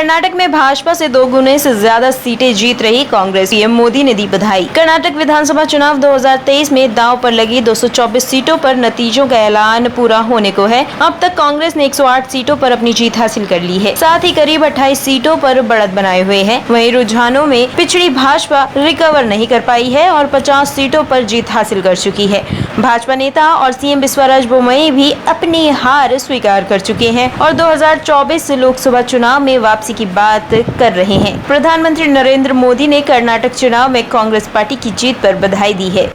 कर्नाटक में भाजपा से 2 गुने से ज्यादा सीटें जीत रही कांग्रेस, पीएम मोदी ने दी बधाई। कर्नाटक विधानसभा चुनाव 2023 में दांव पर लगी 224 सीटों पर नतीजों का ऐलान पूरा होने को है। अब तक कांग्रेस ने 108 सीटों पर अपनी जीत हासिल कर ली है, साथ ही करीब 28 सीटों पर बढ़त बनाए हुए है। वहीं रुझानों में पिछड़ी भाजपा रिकवर नहीं कर पाई है और 50 सीटों पर जीत हासिल कर चुकी है। भाजपा नेता और सीएम बसवराज बोम्मई भी अपनी हार स्वीकार कर चुके हैं और 2024 लोकसभा चुनाव में वापसी की बात कर रहे हैं। प्रधानमंत्री नरेंद्र मोदी ने कर्नाटक चुनाव में कांग्रेस पार्टी की जीत पर बधाई दी है।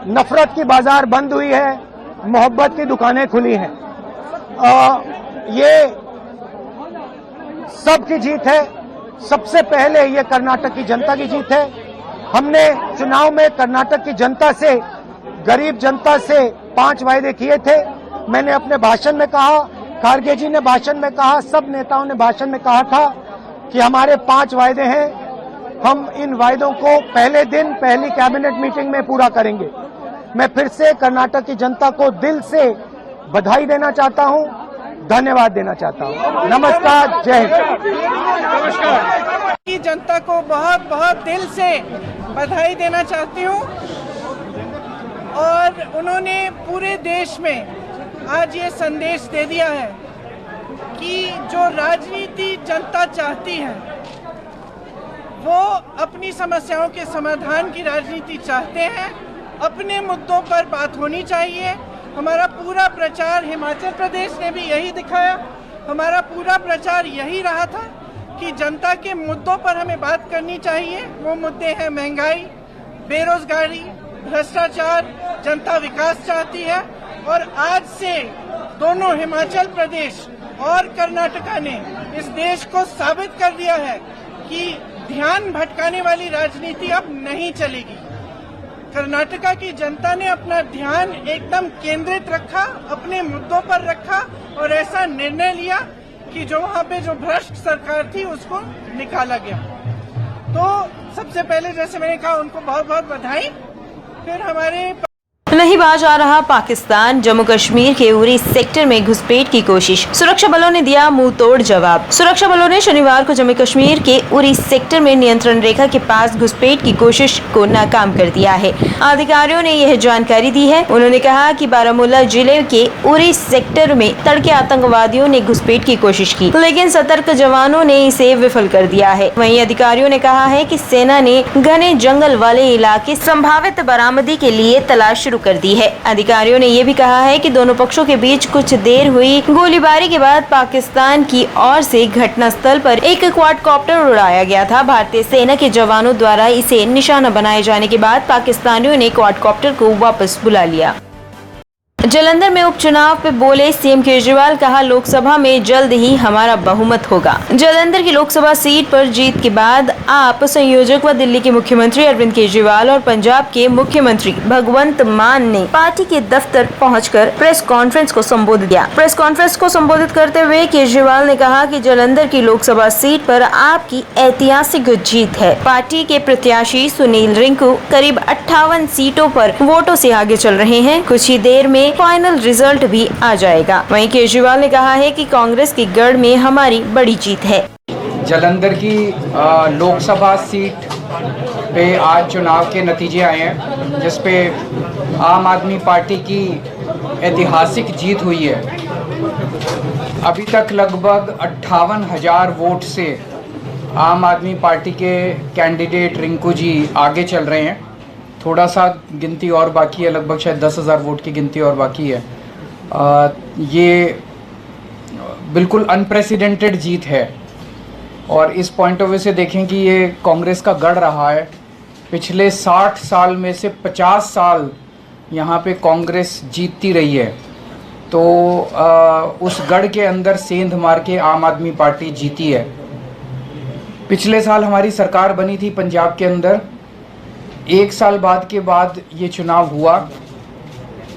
नफरत की बाजार बंद हुई है, मोहब्बत की दुकानें खुली हैं। ये सबकी जीत है। सबसे पहले ये कर्नाटक की जनता की जीत है। हमने चुनाव में कर्नाटक की जनता से, गरीब जनता से 5 वायदे किए थे। मैंने अपने भाषण में कहा, खारगे जी ने भाषण में कहा, सब नेताओं ने भाषण में कहा था कि हमारे 5 वायदे हैं। हम इन वायदों को पहले दिन पहली कैबिनेट मीटिंग में पूरा करेंगे। मैं फिर से कर्नाटक की जनता को दिल से बधाई देना चाहता हूं, धन्यवाद देना चाहता हूं। नमस्कार, जय हिंद। नमस्कार। जनता को बहुत बहुत दिल से बधाई देना चाहती हूं और उन्होंने पूरे देश में आज ये संदेश दे दिया है कि जो राजनीति जनता चाहती है वो अपनी समस्याओं के समाधान की राजनीति चाहते हैं। अपने मुद्दों पर बात होनी चाहिए। हमारा पूरा प्रचार हिमाचल प्रदेश ने भी यही दिखाया। हमारा पूरा प्रचार यही रहा था कि जनता के मुद्दों पर हमें बात करनी चाहिए। वो मुद्दे हैं महंगाई, बेरोजगारी, भ्रष्टाचार। जनता विकास चाहती है और आज से दोनों हिमाचल प्रदेश और कर्नाटका ने इस देश को साबित कर दिया है कि ध्यान भटकाने वाली राजनीति अब नहीं चलेगी। कर्नाटका की जनता ने अपना ध्यान एकदम केंद्रित रखा, अपने मुद्दों पर रखा और ऐसा निर्णय लिया कि जो वहाँ पे जो भ्रष्ट सरकार थी उसको निकाला गया। तो सबसे पहले जैसे मैंने कहा उनको बहुत बहुत बधाई। फिर हमारे नहीं बाज आ रहा पाकिस्तान, जम्मू कश्मीर के उरी सेक्टर में घुसपैठ की कोशिश, सुरक्षा बलों ने दिया मुंह तोड़ जवाब। सुरक्षा बलों ने शनिवार को जम्मू कश्मीर के उरी सेक्टर में नियंत्रण रेखा के पास घुसपैठ की कोशिश को नाकाम कर दिया है। अधिकारियों ने यह जानकारी दी है। उन्होंने कहा कि बारामूला जिले के उरी सेक्टर में तड़के आतंकवादियों ने घुसपैठ की कोशिश की, लेकिन सतर्क जवानों ने इसे विफल कर दिया है। वहीं अधिकारियों ने कहा है कि सेना ने घने जंगल वाले इलाके संभावित बरामदी के लिए तलाश शुरू कर दी है। अधिकारियों ने यह भी कहा है कि दोनों पक्षों के बीच कुछ देर हुई गोलीबारी के बाद पाकिस्तान की ओर से घटनास्थल पर एक क्वाडकॉप्टर उड़ाया गया था। भारतीय सेना के जवानों द्वारा इसे निशाना बनाए जाने के बाद पाकिस्तानियों ने क्वाडकॉप्टर को वापस बुला लिया। जालंधर में उपचुनाव पे बोले सीएम केजरीवाल, कहा लोकसभा में जल्द ही हमारा बहुमत होगा। जालंधर की लोकसभा सीट पर जीत के बाद आप संयोजक व दिल्ली के मुख्यमंत्री अरविंद केजरीवाल और पंजाब के मुख्यमंत्री भगवंत मान ने पार्टी के दफ्तर पहुंचकर प्रेस कॉन्फ्रेंस को संबोधित किया। प्रेस कॉन्फ्रेंस को संबोधित करते हुए केजरीवाल ने कहा कि जालंधर की लोकसभा सीट पर आपकी ऐतिहासिक जीत है। पार्टी के प्रत्याशी सुनील रिंकू करीब 58 सीटों पर वोटों से आगे चल रहे हैं। कुछ ही देर में फाइनल रिजल्ट भी आ जाएगा। वहीं केजरीवाल ने कहा है कि कांग्रेस की गढ़ में हमारी बड़ी जीत है। जालंधर की लोकसभा सीट पे आज चुनाव के नतीजे आए हैं, जिसपे आम आदमी पार्टी की ऐतिहासिक जीत हुई है। अभी तक लगभग 58,000 वोट से आम आदमी पार्टी के कैंडिडेट रिंकू जी आगे चल रहे हैं। थोड़ा सा गिनती और बाकी है, लगभग शायद 10,000 वोट की गिनती और बाकी है। ये बिल्कुल अनप्रेसिडेंटेड जीत है और इस पॉइंट ऑफ व्यू से देखें कि ये कांग्रेस का गढ़ रहा है। पिछले 60 साल में से 50 साल यहाँ पे कांग्रेस जीतती रही है, तो उस गढ़ के अंदर सेंध मार के आम आदमी पार्टी जीती है। पिछले साल हमारी सरकार बनी थी पंजाब के अंदर। 1 साल बाद के बाद ये चुनाव हुआ।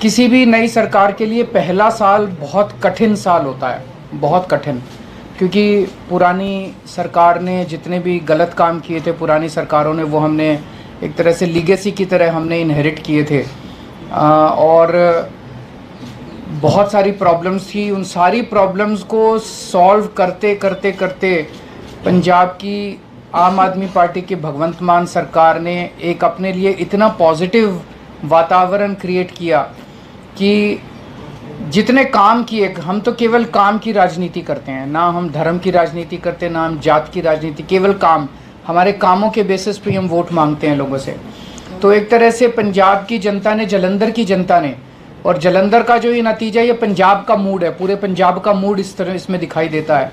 किसी भी नई सरकार के लिए पहला साल बहुत कठिन साल होता है, बहुत कठिन, क्योंकि पुरानी सरकार ने जितने भी गलत काम किए थे, पुरानी सरकारों ने, वो हमने एक तरह से लीगेसी की तरह हमने इनहेरिट किए थे। और बहुत सारी प्रॉब्लम्स थी, उन सारी प्रॉब्लम्स को सॉल्व करते करते करते पंजाब की आम आदमी पार्टी की भगवंत मान सरकार ने एक अपने लिए इतना पॉजिटिव वातावरण क्रिएट किया कि जितने काम किए, हम तो केवल काम की राजनीति करते हैं, ना हम धर्म की राजनीति करते, ना हम जात की राजनीति, केवल काम, हमारे कामों के बेसिस पे हम वोट मांगते हैं लोगों से। तो एक तरह से पंजाब की जनता ने, जलंधर की जनता ने, और जलंधर का जो ये नतीजा, ये पंजाब का मूड है, पूरे पंजाब का मूड इस तरह इसमें दिखाई देता है।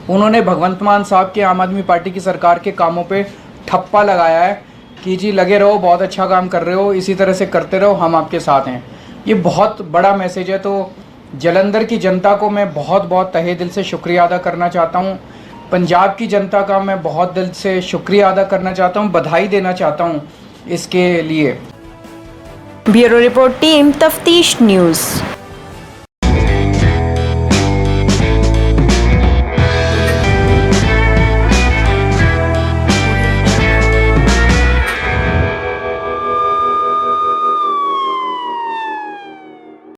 उन्होंने भगवंत मान साहब के आम आदमी पार्टी की सरकार के कामों पे ठप्पा लगाया है कि जी लगे रहो, बहुत अच्छा काम कर रहे हो, इसी तरह से करते रहो, हम आपके साथ हैं। ये बहुत बड़ा मैसेज है। तो जलंधर की जनता को मैं बहुत बहुत तहे दिल से शुक्रिया अदा करना चाहता हूँ। पंजाब की जनता का मैं बहुत दिल से शुक्रिया अदा करना चाहता हूँ, बधाई देना चाहता हूँ इसके लिए। ब्यूरो रिपोर्ट टीम तफ्तीश न्यूज़।